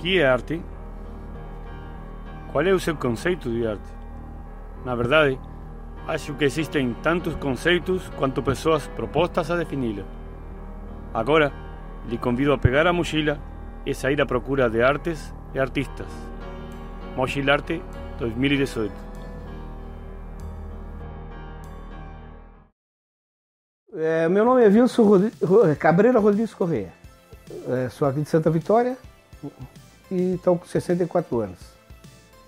que é arte? Qual é o seu conceito de arte? Na verdade, acho que existem tantos conceitos quanto pessoas propostas a defini-la. Agora, lhe convido a pegar a mochila e sair à procura de artes e artistas. Mochilarte 2018. Meu nome é Wilson Cabreira Rodrigues Correia. Sou aqui de Santa Vitória e estou com 64 anos.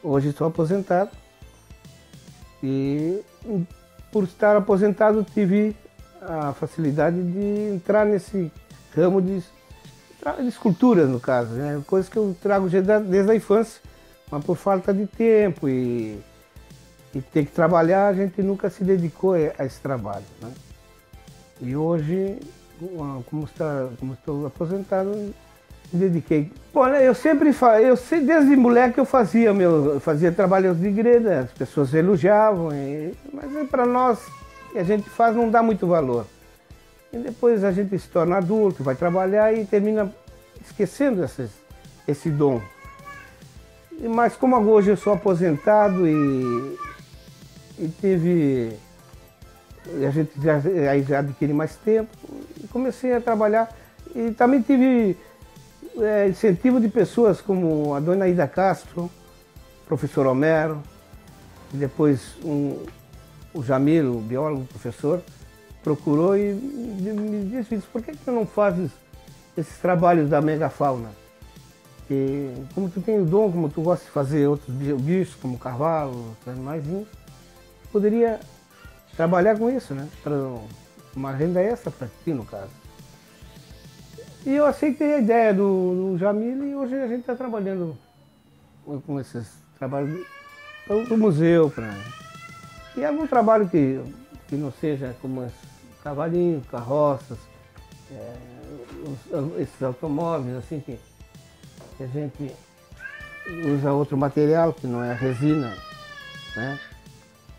Hoje estou aposentado e, por estar aposentado, tive a facilidade de entrar nesse ramo de escultura, no caso, né? Coisa que eu trago desde a infância, mas por falta de tempo e ter que trabalhar, a gente nunca se dedicou a esse trabalho, né? E hoje, como estou aposentado, me dediquei. Bom, né, desde moleque eu fazia trabalhos de igreja, as pessoas elogiavam, mas para nós, que a gente faz, não dá muito valor. E depois a gente se torna adulto, vai trabalhar e termina esquecendo esse dom. Mas como hoje eu sou aposentado e a gente já adquire mais tempo, e comecei a trabalhar e também tive incentivo de pessoas como a dona Ida Castro, o professor Homero, e depois o Jamil, o biólogo, professor, procurou e me disse: por que tu não fazes esses trabalhos da megafauna? E como tu tem o dom, como tu gosta de fazer outros bichos, como cavalo, animaizinhos, poderia trabalhar com isso, né? Para uma renda extra para ti, no caso. E eu aceitei a ideia do Jamil e hoje a gente está trabalhando com esses trabalhos do museu. E algum trabalho que não seja como cavalinhos, carroças, esses automóveis, assim, que a gente usa outro material que não é resina, né?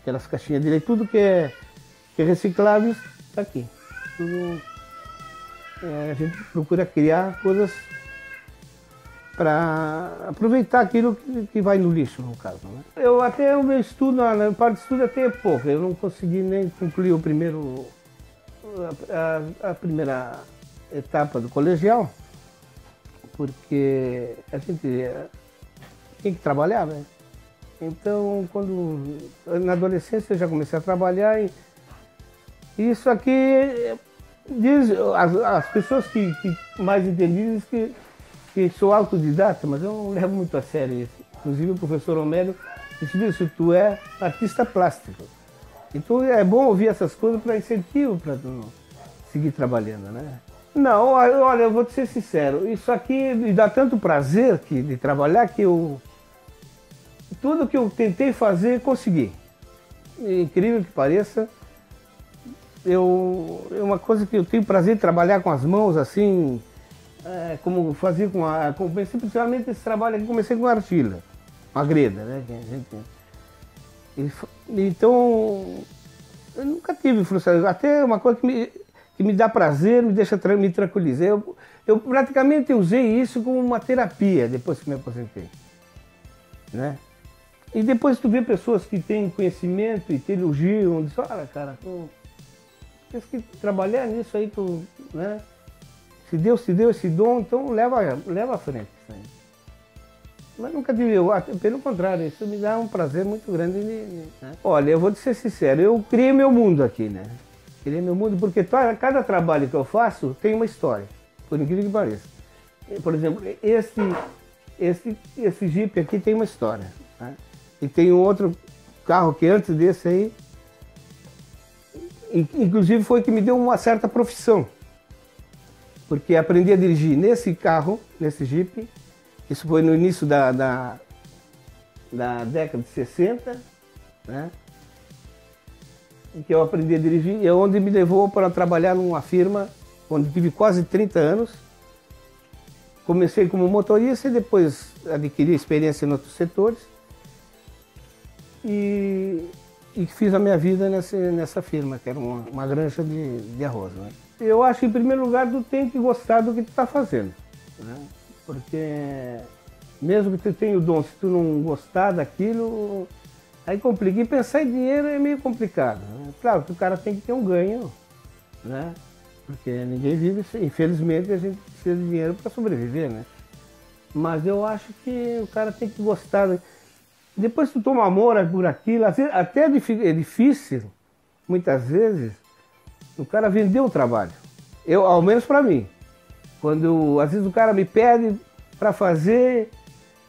Aquelas caixinhas de leite, tudo que é reciclável está aqui. Tudo, a gente procura criar coisas para aproveitar aquilo que vai no lixo, no caso, né? Até o meu estudo, na parte de estudo até é pouco, eu não consegui nem concluir a primeira etapa do colegial, porque a gente tem que trabalhar, né? Então, na adolescência eu já comecei a trabalhar e isso aqui, as pessoas que mais entendem dizem que sou autodidata, mas eu não levo muito a sério isso. Inclusive o professor Homero disse: isso, tu é artista plástico. Então é bom ouvir essas coisas para incentivo, para seguir trabalhando, né? Não, olha, eu vou te ser sincero, isso aqui me dá tanto prazer de trabalhar que tudo que eu tentei fazer, consegui. Incrível que pareça, é uma coisa que eu tenho prazer de trabalhar com as mãos, assim, como fazia principalmente esse trabalho aqui, comecei com argila, uma greda, né? Então, eu nunca tive frustração, até uma coisa que me dá prazer, me tranquiliza. Eu praticamente usei isso como uma terapia depois que me aposentei, né? E depois tu vê pessoas que têm conhecimento e te elogiam, dizem: olha, cara, tu tens que trabalhar nisso aí, né? Se Deus te deu esse dom, então leva à frente. Né? Mas nunca tive, pelo contrário, isso me dá um prazer muito grande. Né? Olha, eu vou te ser sincero, eu criei meu mundo aqui, né? Criei meu mundo porque cada trabalho que eu faço tem uma história, por incrível que pareça. Por exemplo, esse Jeep aqui tem uma história, né? E tem um outro carro que antes desse aí, inclusive foi que me deu uma certa profissão. Porque aprendi a dirigir nesse carro, nesse Jeep, isso foi no início da década de 60, né? Em que eu aprendi a dirigir, e é onde me levou para trabalhar numa firma, onde tive quase 30 anos. Comecei como motorista e depois adquiri experiência em outros setores. E fiz a minha vida nessa firma, que era uma granja de arroz, né? Eu acho que, em primeiro lugar, tu tem que gostar do que tu está fazendo, né? Porque Mesmo que tu tenha o dom, se tu não gostar daquilo, aí complica. E pensar em dinheiro é meio complicado, né? Claro que o cara tem que ter um ganho, né? Porque ninguém vive, infelizmente a gente precisa de dinheiro para sobreviver, né? Mas eu acho que o cara tem que gostar, né? Depois tu toma amor por aquilo, às vezes, até é difícil, muitas vezes, o cara vender o trabalho. Ao menos para mim. Quando às vezes o cara me pede para fazer,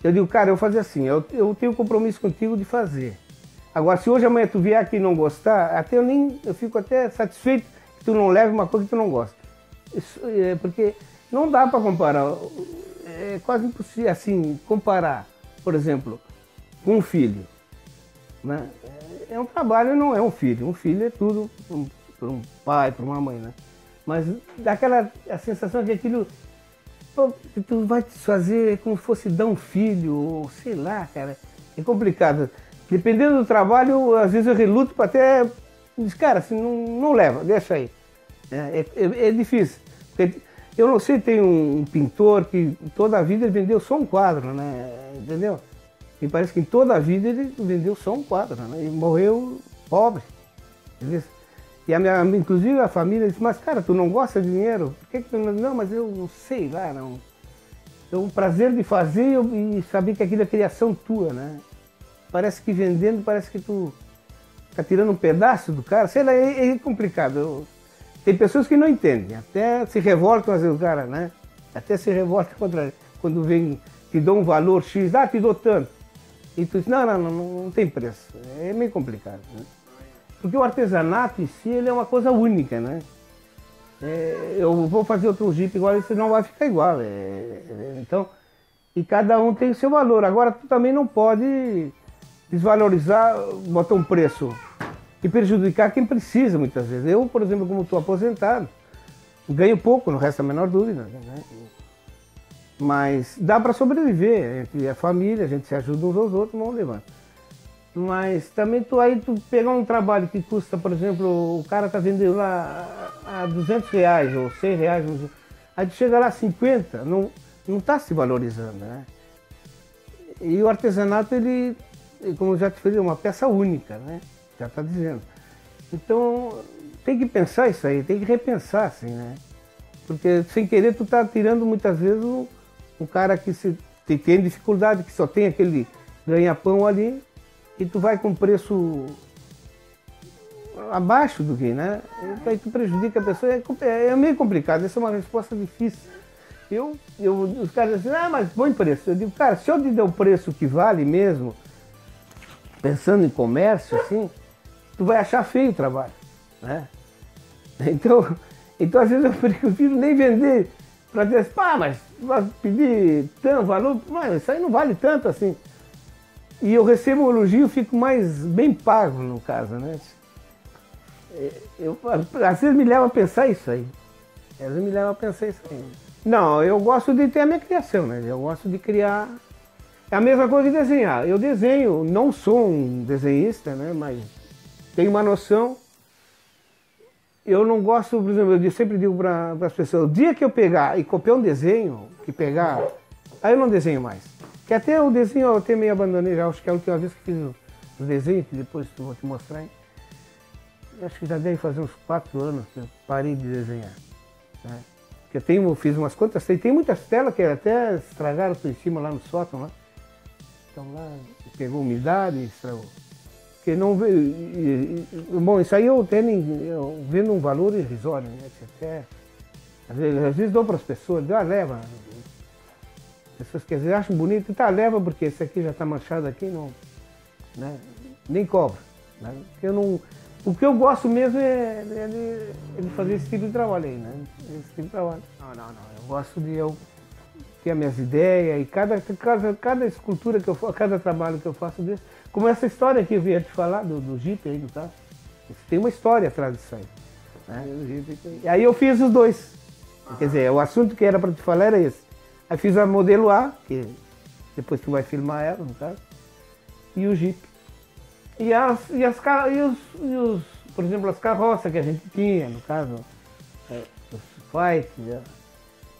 eu digo, cara, eu vou fazer assim, eu tenho compromisso contigo de fazer. Agora, se hoje amanhã tu vier aqui e não gostar, até eu fico até satisfeito que tu não leve uma coisa que tu não gosta. Isso, porque não dá para comparar. É quase impossível assim comparar, por exemplo, com um filho, né? É um trabalho, não é um filho. Um filho é tudo para um pai, para uma mãe, né? Mas dá a sensação que aquilo, pô, que tu vai te fazer como se fosse dar um filho, ou sei lá, cara. É complicado. Dependendo do trabalho, às vezes eu reluto para até... Diz, cara, assim, não leva, deixa aí. É difícil. Porque eu não sei, tem um pintor que toda a vida ele vendeu só um quadro, né? Entendeu? Me parece que em toda a vida ele vendeu só um quadro, né? E morreu pobre. Entendeu? E inclusive a família disse, mas cara, tu não gosta de dinheiro? Por que tu não... Não, mas eu não sei lá, não. É um prazer de fazer e saber que aquilo é criação tua, né? Parece que vendendo, parece que tu tá tirando um pedaço do cara. Sei lá, é complicado. Tem pessoas que não entendem, até se revoltam às vezes o cara, né? Até se revolta quando vem, te dão um valor X, te dou tanto. E tu diz, não tem preço. É meio complicado, né? Porque o artesanato em si, ele é uma coisa única, né? Eu vou fazer outro jipe igual, isso não vai ficar igual. Então, e cada um tem o seu valor. Agora, tu também não pode desvalorizar, botar um preço e prejudicar quem precisa, muitas vezes. Eu, por exemplo, como estou aposentado, ganho pouco, não resta a menor dúvida, né? Mas dá para sobreviver, entre a família, a gente se ajuda uns aos outros, vamos levando. Mas também tu pegar um trabalho que custa, por exemplo, o cara tá vendendo lá a R$200 ou R$100, aí tu chega lá a 50, não tá se valorizando, né? E o artesanato, ele, como eu já te falei, é uma peça única, né? Já tá dizendo. Então, tem que pensar isso aí, tem que repensar, assim, né? Porque sem querer tu tá tirando muitas vezes um cara que tem dificuldade, que só tem aquele ganha-pão ali, e tu vai com preço abaixo do que, né? Então aí tu prejudica a pessoa, é meio complicado, essa é uma resposta difícil. Os caras dizem, mas põe preço. Eu digo, cara, se eu te der o preço que vale mesmo, pensando em comércio, assim, tu vai achar feio o trabalho, né? Então às vezes eu prefiro nem vender para dizer, mas vai pedir tanto valor, mas isso aí não vale tanto assim. E eu recebo um elogio, fico mais bem pago no caso, né? Às vezes me leva a pensar isso aí. Às vezes me leva a pensar isso aí. Não, eu gosto de ter a minha criação, né? Eu gosto de criar. É a mesma coisa de desenhar. Eu desenho, não sou um desenhista, né? Mas tenho uma noção. Eu não gosto, por exemplo, eu sempre digo para as pessoas, o dia que eu pegar e copiar um desenho, aí eu não desenho mais. Que até o desenho eu até meio abandonei já, acho que é a última vez que fiz o desenho, que depois eu vou te mostrar, hein? Acho que já deve fazer uns 4 anos que eu parei de desenhar, né? Porque eu fiz umas quantas, tem muitas telas que até estragaram por cima lá no sótão, lá. Então lá pegou umidade, estragou. Porque não veio. Bom, isso aí eu vendo um valor irrisório, né? Até, às vezes dou para as pessoas, leva. As pessoas quer dizer, acham bonito, leva, porque esse aqui já está manchado aqui, não, né? Nem cobro. Né? O que eu gosto mesmo é de fazer esse tipo de trabalho aí, né? Esse tipo de trabalho. Não. Eu gosto de ter as minhas ideias e cada escultura que eu faço, cada trabalho que eu faço desse. Como essa história que eu ia te falar do Jeep aí, tá? Tem uma história atrás disso aí. Né? E aí eu fiz os dois. Quer dizer, o assunto que era para te falar era esse. Aí fiz a modelo A, que depois tu vai filmar ela, no caso, e o Jeep. Por exemplo, as carroças que a gente tinha, no caso, os Fight,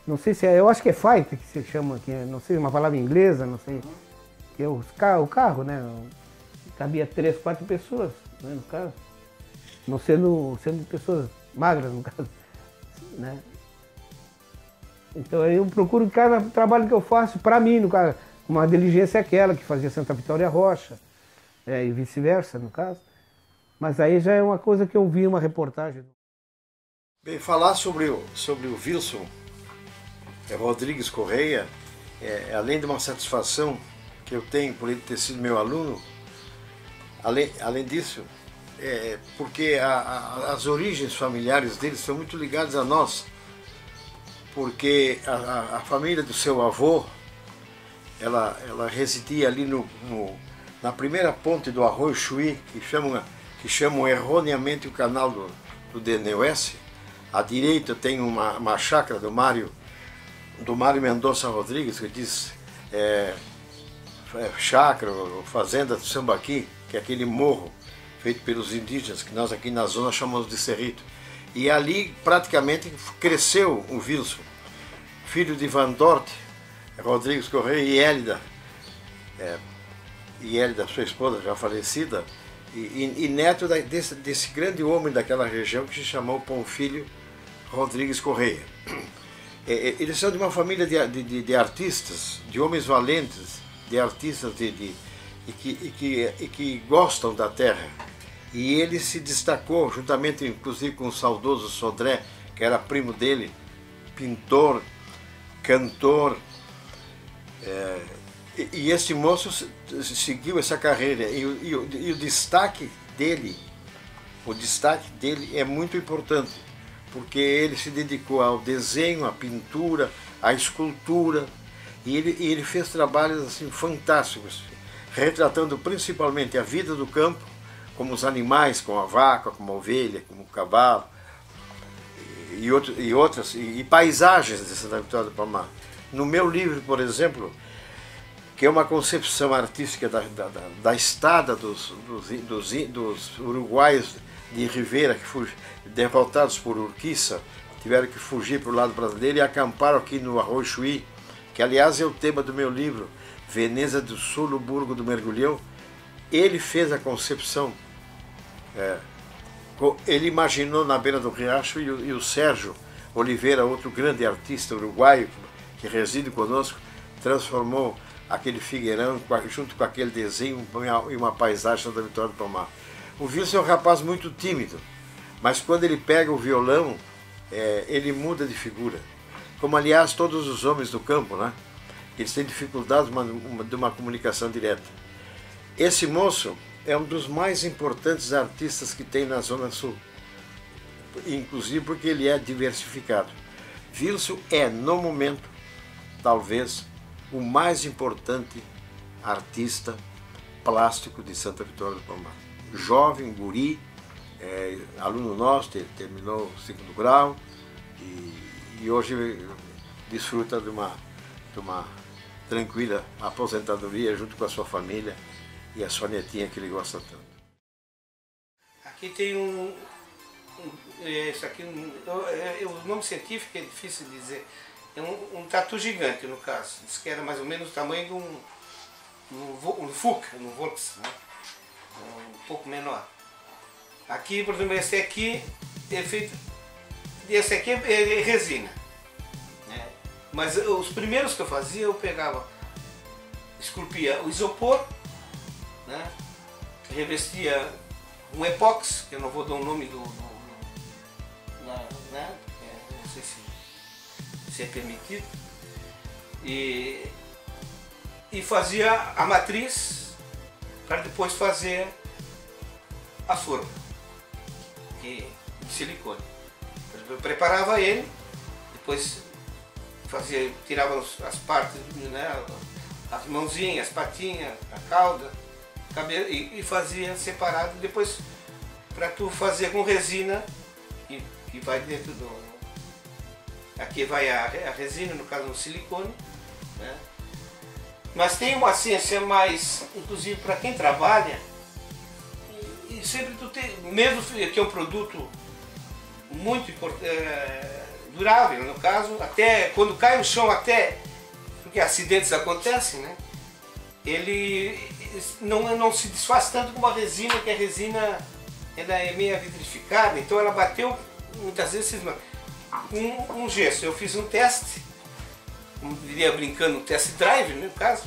não sei se é, eu acho que é fight que se chama, que é, não sei, uma palavra inglesa, não sei, que é o carro, né? Cabia 3, 4 pessoas, né, no caso. Não sendo pessoas magras, no caso, né? Então eu procuro cada trabalho que eu faço, para mim, no caso, uma diligência é aquela que fazia Santa Vitória Rocha, e vice-versa, no caso. Mas aí já é uma coisa que eu vi uma reportagem. Bem, falar sobre o Wilson Rodrigues Correia, além de uma satisfação que eu tenho por ele ter sido meu aluno, além disso, porque as origens familiares dele são muito ligadas a nós, porque a família do seu avô, ela residia ali na primeira ponte do Arroio Chuí, que chamam erroneamente o canal do DNUS. À direita tem uma chácara do Mário Mendonça Rodrigues, que diz chácara, fazenda do Sambaqui, que é aquele morro feito pelos indígenas, que nós aqui na zona chamamos de Cerrito. E ali praticamente cresceu o Wilson, filho de Van Dort Rodrigues Correia e Hélida, sua esposa já falecida, e neto desse grande homem daquela região que se chamou Panfilho Rodrigues Correia. Eles são de uma família de artistas, de homens valentes, de artistas que gostam da terra. E ele se destacou, juntamente inclusive com o saudoso Sodré, que era primo dele, pintor, cantor. E esse moço seguiu essa carreira. E o destaque dele é muito importante, porque ele se dedicou ao desenho, à pintura, à escultura, e ele fez trabalhos assim fantásticos, retratando principalmente a vida do campo, como os animais, como a vaca, como a ovelha, como o cavalo, e paisagens de Santa Vitória do Palmar. No meu livro, por exemplo, que é uma concepção artística da estada dos uruguaios de Rivera, que derrotados por Urquiza, tiveram que fugir para o lado brasileiro e acamparam aqui no Arroio Chuí, que aliás é o tema do meu livro, Veneza do Sul, o Burgo do Mergulhão. Ele fez a concepção, ele imaginou na beira do riacho, e o Sérgio Oliveira, outro grande artista uruguaio que reside conosco, transformou aquele figueirão junto com aquele desenho em uma paisagem da Vitória do Palmar. O Wilson é um rapaz muito tímido, mas quando ele pega o violão, ele muda de figura. Como aliás todos os homens do campo, né? Eles têm dificuldade de uma comunicação direta. Esse moço é um dos mais importantes artistas que tem na Zona Sul, inclusive porque ele é diversificado. Wilson é, no momento, talvez o mais importante artista plástico de Santa Vitória do Palmar. Jovem, guri, aluno nosso, terminou o 2º grau e hoje desfruta de uma tranquila aposentadoria junto com a sua família e a sua netinha que ele gosta tanto. Aqui tem isso aqui, o nome científico é difícil de dizer. É um tatu gigante, no caso. Diz que era mais ou menos o tamanho de um Fuca, um Volks, né? Um pouco menor. Aqui, por exemplo, esse aqui é feito. Esse aqui é resina, né? Mas os primeiros que eu fazia, eu pegava, esculpia o isopor, né? Revestia um epóxi, que eu não vou dar o nome né? Não sei se é permitido, e fazia a matriz para depois fazer a forma de silicone. Eu preparava ele, depois tirava as partes, né, as mãozinhas, as patinhas, a cauda, cabelo, e fazia separado, depois para tu fazer com resina, que vai dentro do... Aqui vai a resina, no caso o silicone, né? Mas tem uma ciência mais, inclusive para quem trabalha, e sempre tu tem, mesmo que é um produto muito durável, no caso, até quando cai no chão, até porque acidentes acontecem, né? Ele não se desfaz tanto como a resina, que a resina ela é meio vitrificada, então ela bateu muitas vezes um gesso. Eu fiz um teste, como diria brincando, um test drive, né, no caso,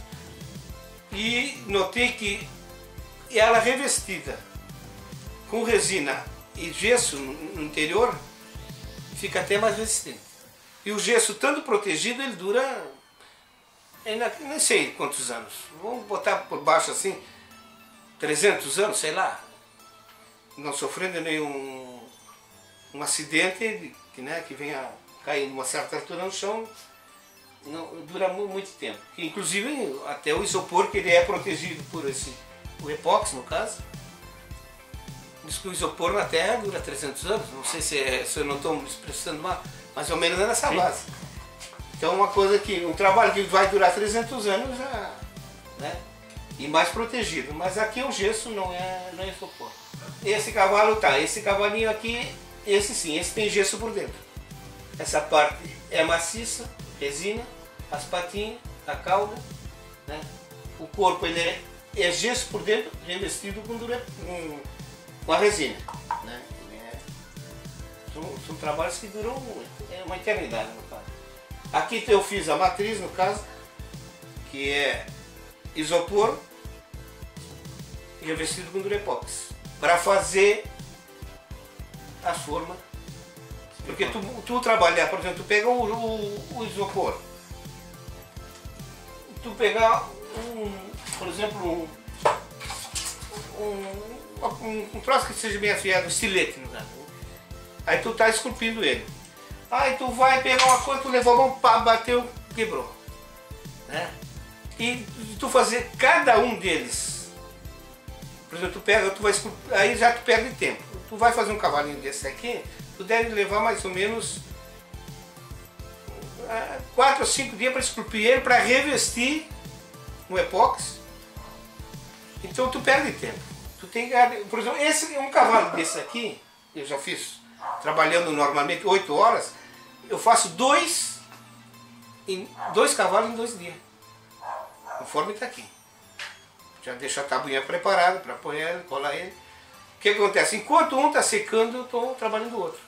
e notei que ela revestida com resina e gesso no interior fica até mais resistente. E o gesso, tanto protegido, ele dura, nem sei quantos anos, vamos botar por baixo assim, 300 anos, sei lá, não sofrendo nenhum acidente que venha cair numa certa altura no chão, não, dura muito tempo. Inclusive até o isopor, que ele é protegido por o epóxi, no caso. Diz que o isopor na Terra dura 300 anos, não sei se eu não estou me expressando mal, mais ou menos é nessa base. Então um trabalho que vai durar 300 anos, né, e mais protegido, mas aqui o gesso não é isopor. Esse cavalo esse cavalinho aqui, esse sim, esse tem gesso por dentro. Essa parte é maciça, resina, as patinhas, a cauda, né? O corpo ele é gesso por dentro, revestido com a resina, né? São trabalhos que duram uma eternidade, no caso. Aqui eu fiz a matriz, no caso, que é isopor revestido com durepox, para fazer a forma. Porque tu trabalhar, por exemplo, tu pega o isopor, tu pegar por exemplo, um troço que seja bem afiado, um estilete, no caso. Aí tu tá esculpindo ele. Aí tu vai pegar uma coisa, tu levou a mão, pá, bateu, quebrou, né? E tu fazer cada um deles, por exemplo, tu vai esculpir, aí já tu perde tempo. Tu vai fazer um cavalinho desse aqui, tu deve levar mais ou menos 4 ou 5 dias para esculpir ele, para revestir o epóxi. Então tu perde tempo. Tu tem que, por exemplo, um cavalo desse aqui, eu já fiz, trabalhando normalmente 8 horas, eu faço 2 cavalos em 2 dias, conforme está aqui. Já deixo a tabuinha preparada para pôr ele, colar ele. O que acontece? Enquanto um está secando, eu estou trabalhando o outro.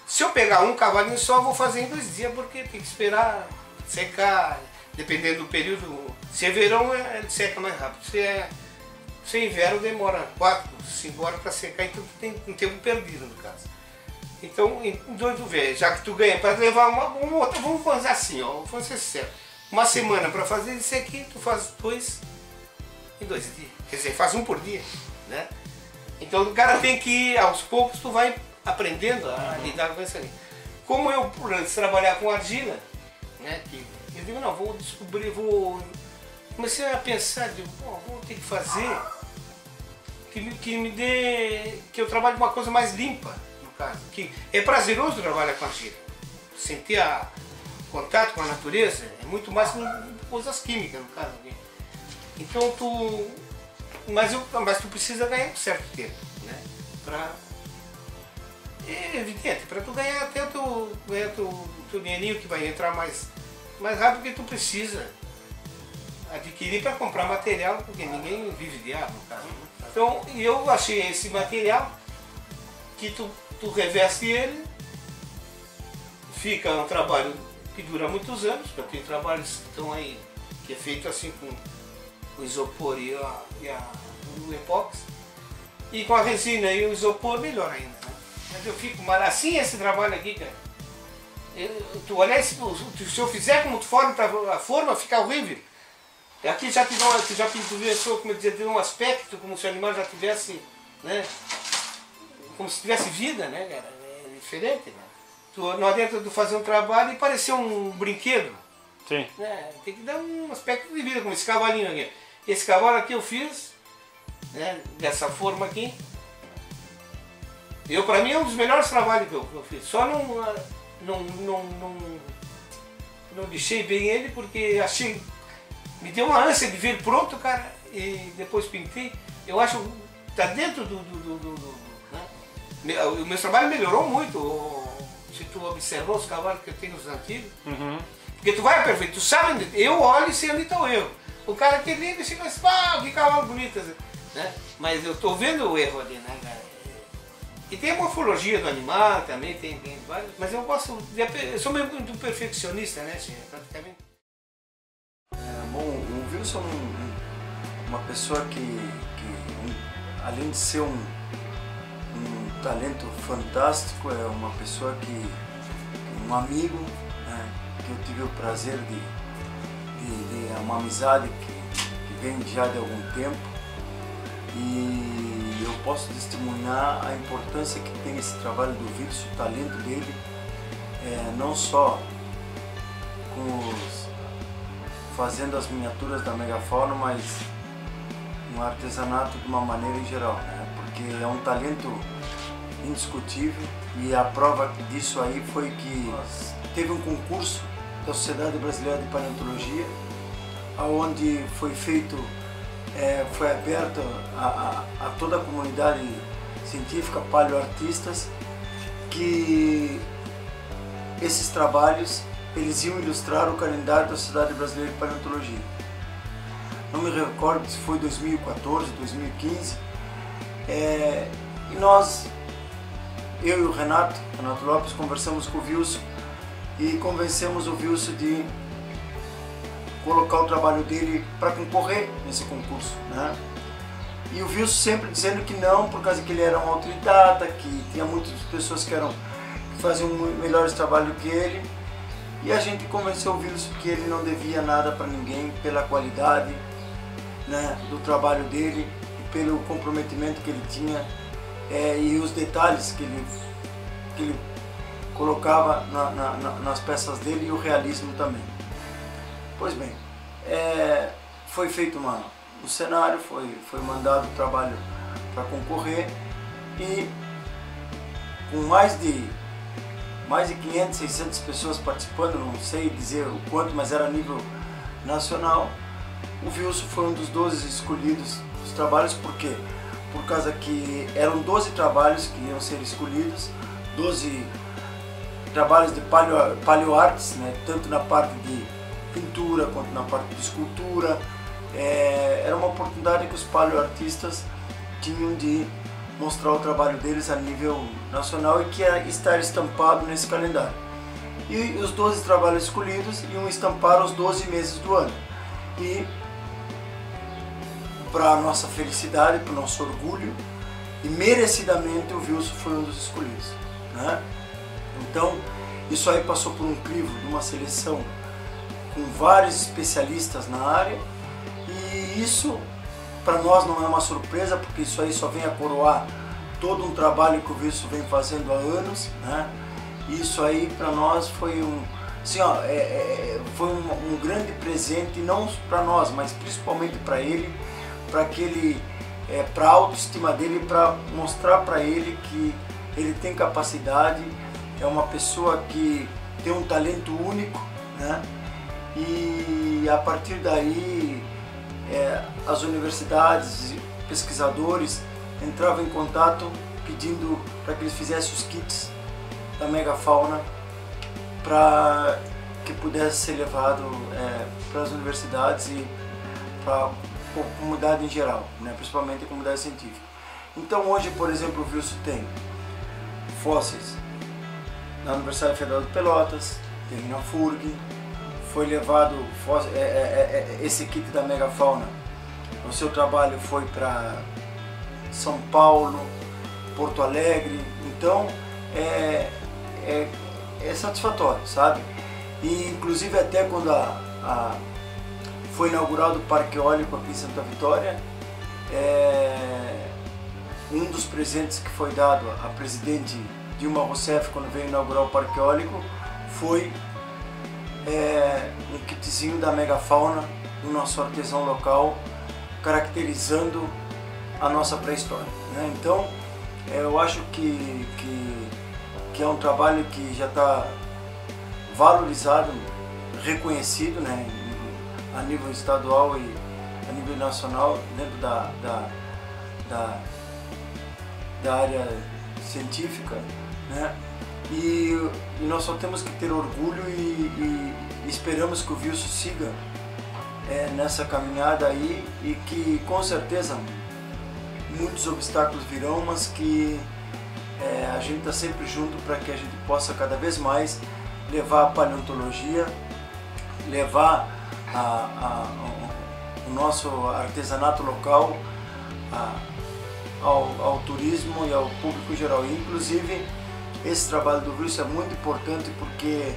Se eu pegar um cavalinho só, eu vou fazer em 2 dias, porque tem que esperar secar, dependendo do período. Se é verão, ele seca mais rápido. Se é inverno, demora 4, 5 horas para secar, então tu tem um tempo perdido, no caso. Então, tu vê, já que tu ganha para levar uma outra, vamos fazer assim, ó, vamos ser sincero, uma semana para fazer isso aqui, tu faz 2 em 2 dias. Quer dizer, faz um por dia, né? Então o cara tem que ir, aos poucos, tu vai aprendendo a lidar com isso ali. Como eu, antes de trabalhar com argila, né, eu digo, não, vou descobrir, comecei a pensar, vou ter que fazer que me dê, que eu trabalhe uma coisa mais limpa, no caso, que é prazeroso trabalhar com argila, sentir contato com a natureza, é muito mais com coisas químicas, no caso. Então mas tu precisa ganhar um certo tempo, né? É evidente, para tu ganhar até o teu dinheirinho, que vai entrar mais rápido, que tu precisa adquirir para comprar material, porque ninguém vive de ar, no caso. Então eu achei esse material que tu reveste ele, fica um trabalho que dura muitos anos, porque tem trabalhos que estão aí, que é feito assim com o isopor e o epóxi, e com a resina e o isopor melhor ainda, né? Mas eu fico mal assim esse trabalho aqui, cara. Tu olha, se eu fizer como tu forma a forma, fica horrível. Aqui já pensou, como eu dizia, tem um aspecto como se o animal já tivesse, né, como se tivesse vida, né, cara? É diferente, né? Não adianta tu fazer um trabalho e parecer um brinquedo. Sim. Né? Tem que dar um aspecto de vida, como esse cavalinho aqui. Esse cavalo aqui eu fiz, né, dessa forma aqui. Para mim é um dos melhores trabalhos que eu fiz. Só não deixei bem ele, porque achei, me deu uma ânsia de ver ele pronto, cara, e depois pintei. Eu acho que está dentro né? O meu trabalho melhorou muito. se tu observou os cavalos que eu tenho, os antigos, porque tu vai perfeito, tu sabe onde, eu olho e sei onde está o erro. O cara que liga chega e diz, que cavalo bonito, né? Mas eu estou vendo o erro ali, né, cara? E tem a morfologia do animal também, tem vários, mas eu gosto, eu sou meio muito perfeccionista, né, praticamente. Bom, o Wilson é uma pessoa que além de ser um talento fantástico, é uma pessoa um amigo, né, que eu tive o prazer de uma amizade que vem já de algum tempo, e eu posso testemunhar a importância que tem esse trabalho do Wilson, o talento dele, não só fazendo as miniaturas da megafauna, mas no artesanato de uma maneira em geral, né? Porque é um talento indiscutível, e a prova disso aí foi que teve um concurso da Sociedade Brasileira de Paleontologia, onde foi feito, foi aberto a toda a comunidade científica, paleoartistas, que esses trabalhos eles iam ilustrar o calendário da Sociedade Brasileira de Paleontologia. Não me recordo se foi 2014, 2015, e nós, eu e o Renato Lopes, conversamos com o Wilson e convencemos o Wilson de colocar o trabalho dele para concorrer nesse concurso, né? E o Wilson sempre dizendo que não, por causa que ele era um autodidata, que tinha muitas pessoas que faziam melhores trabalhos que ele, e a gente convenceu o Wilson que ele não devia nada para ninguém pela qualidade, né, do trabalho dele e pelo comprometimento que ele tinha, e os detalhes que ele colocava nas peças dele, e o realismo também. Pois bem, foi feito um cenário, foi mandado o trabalho para concorrer, e com mais de 500, 600 pessoas participando, não sei dizer o quanto, mas era a nível nacional, o Wilson foi um dos 12 escolhidos dos trabalhos. Por quê? Por causa que eram 12 trabalhos que iam ser escolhidos, 12 trabalhos de paleoartes, né, tanto na parte de pintura quanto na parte de escultura. Era uma oportunidade que os paleoartistas tinham de mostrar o trabalho deles a nível nacional e que ia estar estampado nesse calendário. E os 12 trabalhos escolhidos iam estampar os 12 meses do ano. E, para a nossa felicidade, para o nosso orgulho, e merecidamente, o Wilson foi um dos escolhidos, né? Então, isso aí passou por um crivo de uma seleção com vários especialistas na área, e isso para nós não é uma surpresa, porque isso aí só vem a coroar todo um trabalho que o Wilson vem fazendo há anos, né? E isso aí para nós foi foi um grande presente, não para nós, mas principalmente para ele, para a autoestima dele, para mostrar para ele que ele tem capacidade, é uma pessoa que tem um talento único, né? E a partir daí as universidades e pesquisadores entravam em contato pedindo para que eles fizessem os kits da megafauna para que pudesse ser levado para as universidades e para a comunidade em geral, né? Principalmente a comunidade científica. Então hoje, por exemplo, o Wilson tem fósseis na Universidade Federal de Pelotas, tem na FURG, foi levado esse kit da megafauna. O seu trabalho foi para São Paulo, Porto Alegre, então é satisfatório, sabe? E inclusive até quando foi inaugurado o Parque Eólico aqui em Santa Vitória, um dos presentes que foi dado à presidente Dilma Rousseff quando veio inaugurar o Parque Eólico foi um kitzinho da megafauna do nosso artesão local, caracterizando a nossa pré-história, né? Então eu acho que é um trabalho que já está valorizado, reconhecido, né, a nível estadual e a nível nacional, dentro da área científica, né? E nós só temos que ter orgulho e esperamos que o Wilson siga nessa caminhada aí, e que com certeza muitos obstáculos virão, mas que a gente está sempre junto para que a gente possa cada vez mais levar a paleontologia, levar o nosso artesanato local ao turismo e ao público geral. E, inclusive, esse trabalho do Wilson é muito importante porque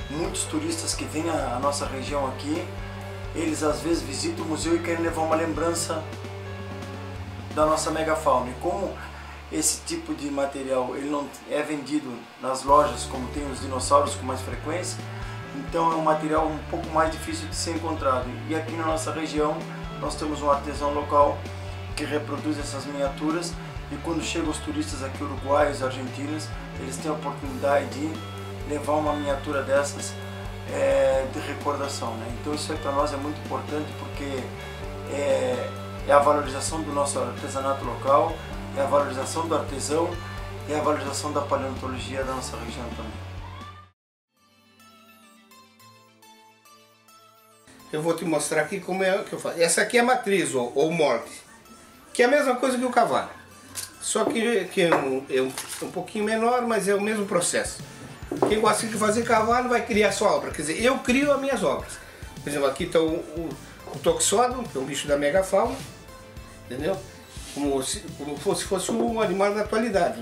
muitos turistas que vêm à nossa região aqui, eles às vezes visitam o museu e querem levar uma lembrança da nossa megafauna. E como esse tipo de material ele não é vendido nas lojas como tem os dinossauros com mais frequência, então é um material um pouco mais difícil de ser encontrado. E aqui na nossa região nós temos um artesão local que reproduz essas miniaturas, e quando chegam os turistas aqui, uruguaios, argentinos, eles têm a oportunidade de levar uma miniatura dessas de recordação, né? Então isso para nós é muito importante, porque é a valorização do nosso artesanato local, é a valorização do artesão e a valorização da paleontologia da nossa região também. Eu vou te mostrar aqui como é que eu faço. Essa aqui é a matriz, ou molde, que é a mesma coisa que o cavalo, só que é um pouquinho menor, mas é o mesmo processo. Quem gosta de fazer cavalo vai criar sua obra, quer dizer, eu crio as minhas obras. Por exemplo, aqui está o toxódon, que é um bicho da megafauna, entendeu? Como se fosse um animal da atualidade,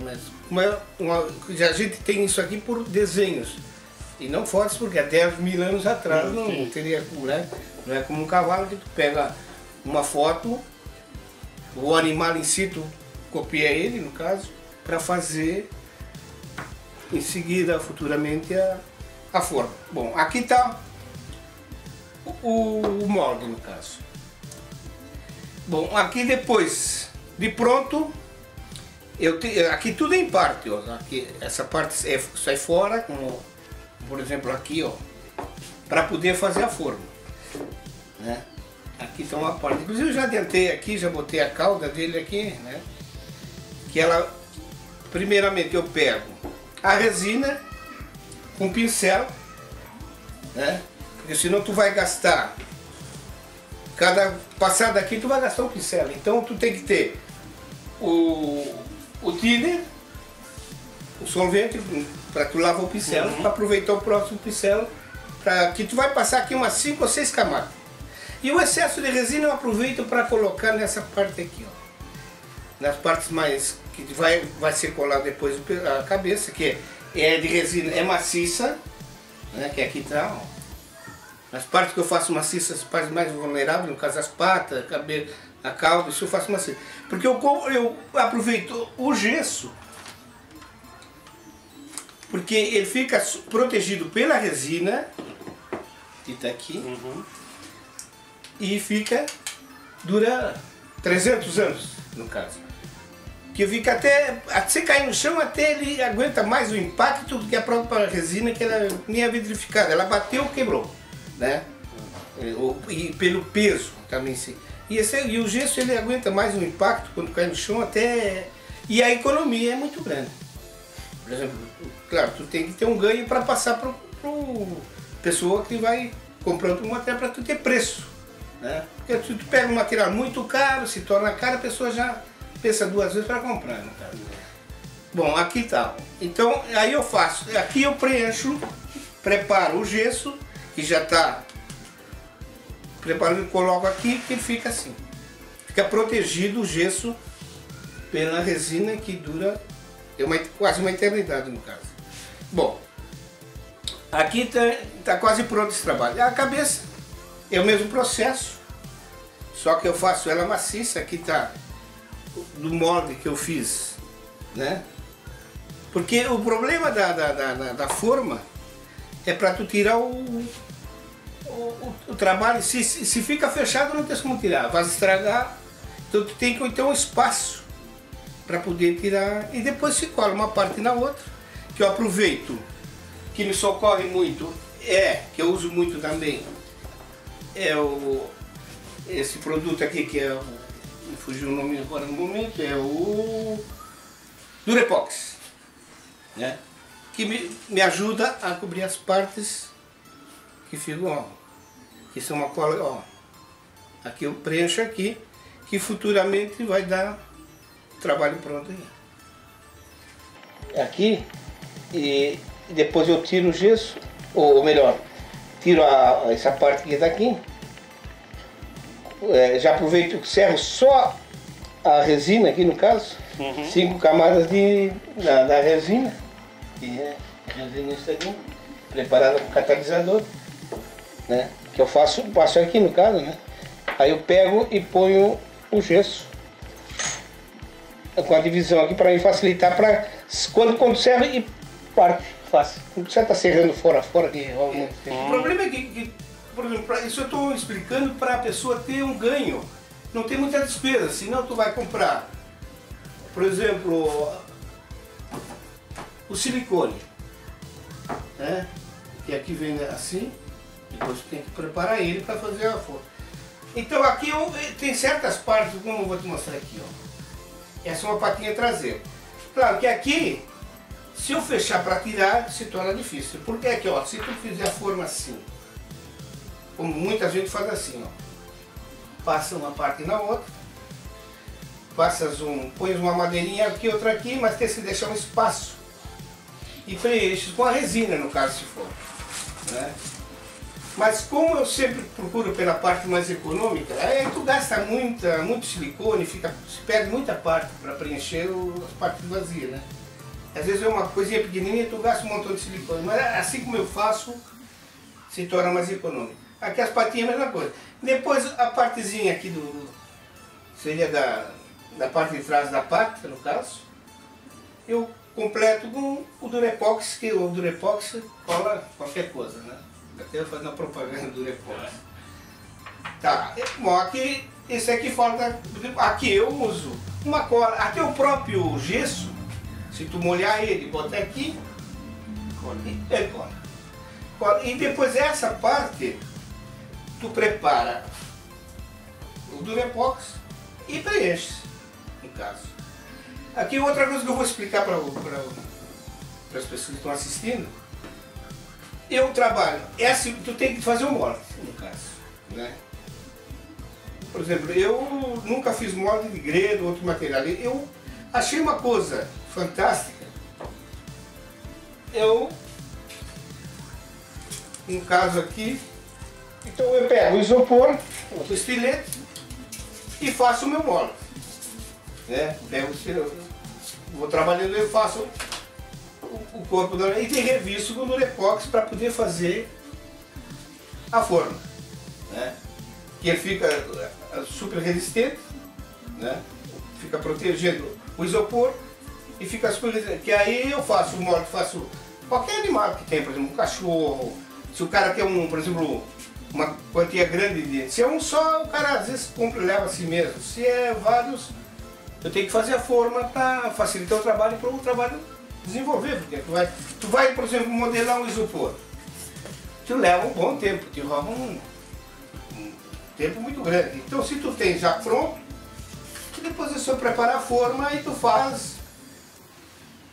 mas a gente tem isso aqui por desenhos e não fotos, porque há 10 mil anos atrás não teria, né? Não é como um cavalo que tu pega uma foto, o animal em si tu copia ele, no caso, para fazer em seguida, futuramente, a forma. Bom, aqui está o molde, no caso. Bom, aqui depois de pronto, aqui tudo é em parte, ó. Aqui, essa parte sai fora, como por exemplo aqui, ó, para poder fazer a forma, né? Aqui está uma parte, inclusive eu já adiantei aqui, já botei a cauda dele aqui, né? Que ela, primeiramente eu pego a resina com pincel, né? Porque senão tu vai gastar, cada passada aqui tu vai gastar um pincel, então tu tem que ter o thinner, o solvente para tu lavar o pincel, para aproveitar o próximo pincel, para que tu vai passar aqui umas 5 ou 6 camadas. E o excesso de resina eu aproveito para colocar nessa parte aqui, ó, nas partes mais que vai ser colado depois a cabeça, que é de resina, é maciça, né, que aqui está, ó. As partes que eu faço maciças, as partes mais vulneráveis, no caso as patas, cabelo, a cauda, isso eu faço maciça. Porque eu aproveito o gesso, porque ele fica protegido pela resina, que está aqui, e dura 300 anos, no caso. Que fica até você cair no chão, até ele aguenta mais o impacto do que a própria resina, que ela nem é vitrificada, ela bateu, quebrou, né? E pelo peso também sim. E o gesso ele aguenta mais o impacto quando cai no chão, até, e a economia é muito grande. Por exemplo, claro, tu tem que ter um ganho para passar para pessoa que vai comprando um material para tu ter preço, né? Porque se tu pega um material muito caro, se torna caro, a pessoa já pensa 2 vezes para comprar, no caso. Bom, aqui tá. Então, aí eu faço, aqui eu preencho, preparo o gesso, que já está preparado, e coloco aqui, que ele fica assim. Fica protegido o gesso pela resina, que dura quase uma eternidade, no caso. Bom, aqui tá quase pronto esse trabalho. A cabeça é o mesmo processo, só que eu faço ela maciça. Aqui está do molde que eu fiz, né? Porque o problema da forma é para tu tirar o trabalho. Se fica fechado, não tem como tirar, vai estragar. Então tu tem que ter um espaço para poder tirar, e depois se cola uma parte na outra. Que eu aproveito, que me socorre muito, que eu uso muito também, esse produto aqui, que me fugiu o nome agora no momento, é o Durepox, né? que me ajuda a cobrir as partes que ficam, ó, que são uma cola, ó. Aqui eu preencho aqui, que futuramente vai dar trabalho pronto aí. Aqui, e depois eu tiro o gesso, ou melhor, tiro essa parte que está aqui, já aproveito que serro só a resina aqui no caso, 5 camadas da resina, que é resina isso aqui, preparada com catalisador, né? Que eu passo aqui no caso, né? Aí eu pego e ponho o gesso com a divisão aqui para me facilitar para quando serra e parte fácil. Não precisa estar serrando fora que o problema é que, por exemplo, isso eu estou explicando para a pessoa ter um ganho, não ter muita despesa, senão tu vai comprar, por exemplo, o silicone, né? Que aqui vem assim, depois tu tem que preparar ele para fazer a forma. Então aqui tem certas partes, como eu vou te mostrar aqui, ó. Essa é uma patinha traseira. Claro que aqui, se eu fechar para tirar, se torna difícil. Porque aqui, ó, se tu fizer a forma assim, como muita gente faz assim, ó. Passa uma parte na outra, põe uma madeirinha aqui, outra aqui, mas tem que deixar um espaço. E preenche com a resina, no caso, se for, né? Mas como eu sempre procuro pela parte mais econômica, aí tu gasta muito silicone, se perde muita parte para preencher as partes vazias, né? Às vezes é uma coisinha pequenininha, tu gasta um montão de silicone, mas assim como eu faço, se torna mais econômico. Aqui as patinhas é a mesma coisa. Depois a partezinha aqui seria da parte de trás da pata, no caso, eu completo com o Durepox, que o Durepox cola qualquer coisa, né? Até eu fazendo a propaganda do Durepox. Tá, bom, aqui, esse aqui falta, aqui eu uso uma cola, até o próprio gesso, se tu molhar ele, botar aqui, ele cola. E depois essa parte, tu prepara o Durepox e preenche, no caso. Aqui outra coisa que eu vou explicar para as pessoas que estão assistindo. Eu trabalho, tu tem que fazer o molde, no caso, né? Por exemplo, eu nunca fiz molde de greda ou outro material. Eu achei uma coisa fantástica. No caso aqui, então eu pego o isopor, o estilete e faço o meu molde, né? Vou trabalhando, eu faço o corpo e tem revisto com Durepox para poder fazer a forma, né? Que ele fica super resistente, né? Fica protegendo o isopor e fica super resistente. Que aí eu faço o molde, faço qualquer animal que tem, por exemplo, um cachorro. Se o cara quer por exemplo, uma quantia grande de... Se é um só, o cara às vezes compra e leva assim mesmo. Se é vários, eu tenho que fazer a forma para facilitar o trabalho e para o trabalho desenvolver, porque tu vai, por exemplo, modelar um isopor. Tu leva um bom tempo, te rouba um tempo muito grande. Então se tu tem já pronto, depois é só preparar a forma e tu faz.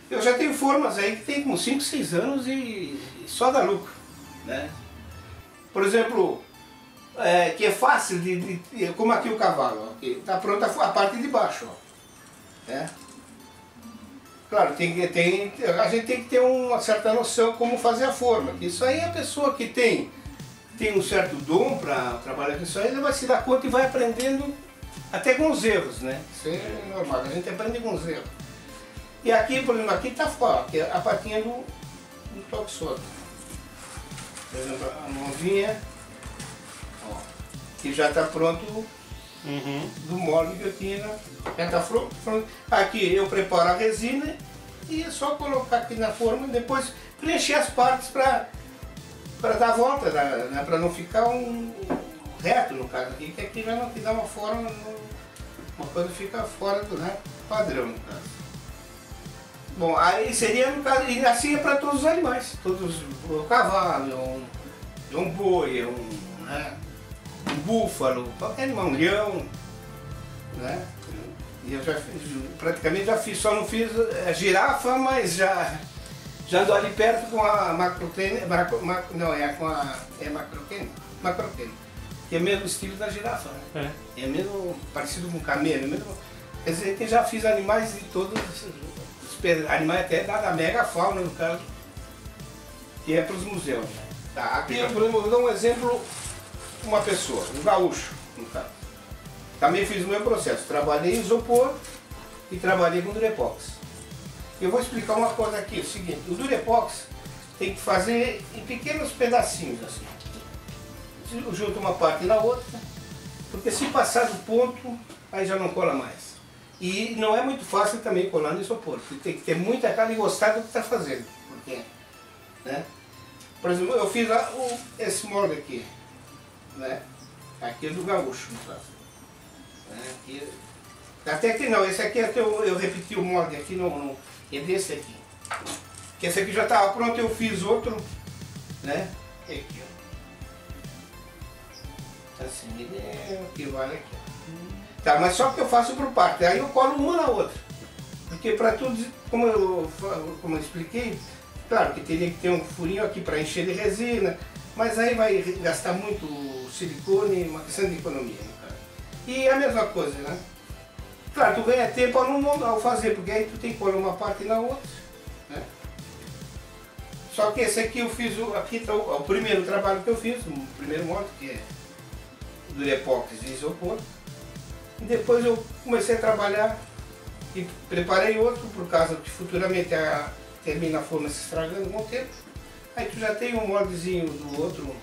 Eu já tenho formas aí que tem com 5, 6 anos e só dá lucro, né? Por exemplo, que é fácil como aqui o cavalo, está pronta a parte de baixo, ó, né? Claro, a gente tem que ter uma certa noção como fazer a forma. Isso aí é a pessoa que tem um certo dom para trabalhar com isso aí, ela vai se dar conta e vai aprendendo até com os erros, né? Isso é normal, a gente aprende com os erros. E aqui, por exemplo, aqui está fora, que é a patinha do toque solto. Por exemplo, a mãozinha, ó, que já está pronto do molde que eu tinha. Já está pronto. Aqui eu preparo a resina e é só colocar aqui na forma e depois preencher as partes para dar a volta, né, para não ficar um reto no caso aqui, que aqui já não te dá uma forma, uma coisa fica fora do padrão no caso. Bom, aí seria no caso, e assim é para todos os animais, o cavalo, um boi, um búfalo, qualquer animal, um leão, né? E eu praticamente já fiz, só não fiz a girafa, mas já Já andou ali perto com a Macrotene, não, é com a Macrotene, que é mesmo estilo da girafa, né? É mesmo parecido com o camelo, mesmo, quer dizer, que já fiz animais de todos os animais até da megafauna, no caso, que é para os museus. Né? Tá, aqui eu vou dar um exemplo, uma pessoa, um gaúcho, no caso. Também fiz o meu processo, trabalhei em isopor e trabalhei com durepox. Eu vou explicar uma coisa aqui, é o seguinte, o durepox tem que fazer em pequenos pedacinhos assim. Junto uma parte na outra, porque se passar do ponto, aí já não cola mais. E não é muito fácil também colar no isopor, porque tem que ter muita cara e gostar do que está fazendo. Porque, né? Por exemplo, eu fiz esse molde aqui, né? Aqui é do gaúcho, no caso. Aqui, até que não, esse aqui até eu repeti o molde aqui, não, é desse aqui. Que esse aqui já estava pronto, eu fiz outro, né? Aqui, ó. Assim, que vale aqui. Tá, mas só que eu faço por parte, aí eu colo uma na outra. Porque para tudo, como eu expliquei, claro que teria que ter um furinho aqui para encher de resina, mas aí vai gastar muito silicone, uma questão de economia. Cara. E a mesma coisa, né? Claro, tu ganha tempo ao fazer, porque aí tu tem que colar uma parte na outra. Né? Só que esse aqui eu fiz, aqui tá o primeiro trabalho que eu fiz, o primeiro molde, que é durepox e isopor. E depois eu comecei a trabalhar e preparei outro, por causa que futuramente termina a forma se estragando com o tempo. Aí tu já tem um moldezinho do outro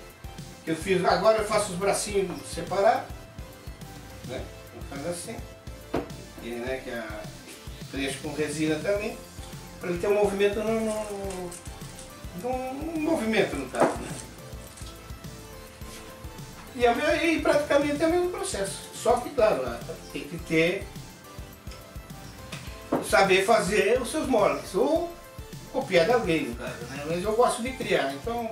que eu fiz, agora eu faço os bracinhos separados, né? No caso assim, e, né, que preencho com resina também, para ele ter um movimento um movimento no caso, né? E praticamente é o mesmo processo. Só que, claro, tem que saber fazer os seus moldes, ou copiar de alguém, no caso, né? Mas eu gosto de criar, então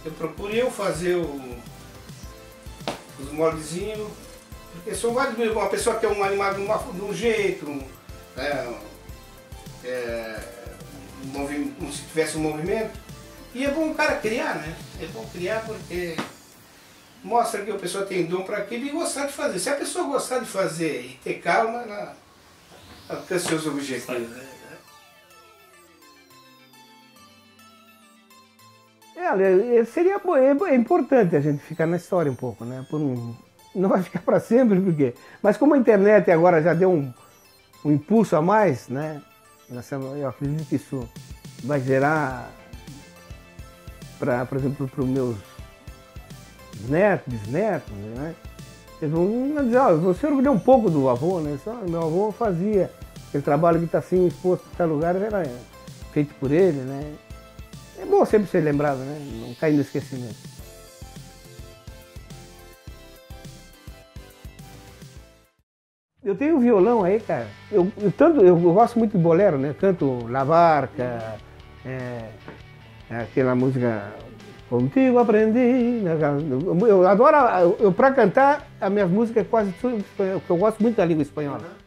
eu procurei fazer os moldezinhos, porque são vários, uma pessoa que é um animal de um jeito, como se tivesse um movimento, e é bom o cara criar, né? É bom criar porque mostra que a pessoa tem dom para aquilo e gostar de fazer. Se a pessoa gostar de fazer e ter calma, ela alcança seus objetivos. Né? Seria importante a gente ficar na história um pouco, né? Não vai ficar para sempre, porque... Mas como a internet agora já deu um impulso a mais, né? Eu acredito que isso vai gerar, por exemplo, para os meus netos, bisnetos, né? Eles vão dizer, você orgulhou um pouco do avô, né? Meu avô fazia aquele trabalho que está assim exposto em tal lugar, era feito por ele, né? É bom sempre ser lembrado, né? Não cair no esquecimento. Eu tenho um violão aí, cara. Eu gosto muito de bolero, né? Canto La Barca, aquela música Contigo Aprendi. Eu adoro, para cantar, as minhas músicas quase tudo, eu gosto muito da língua espanhola.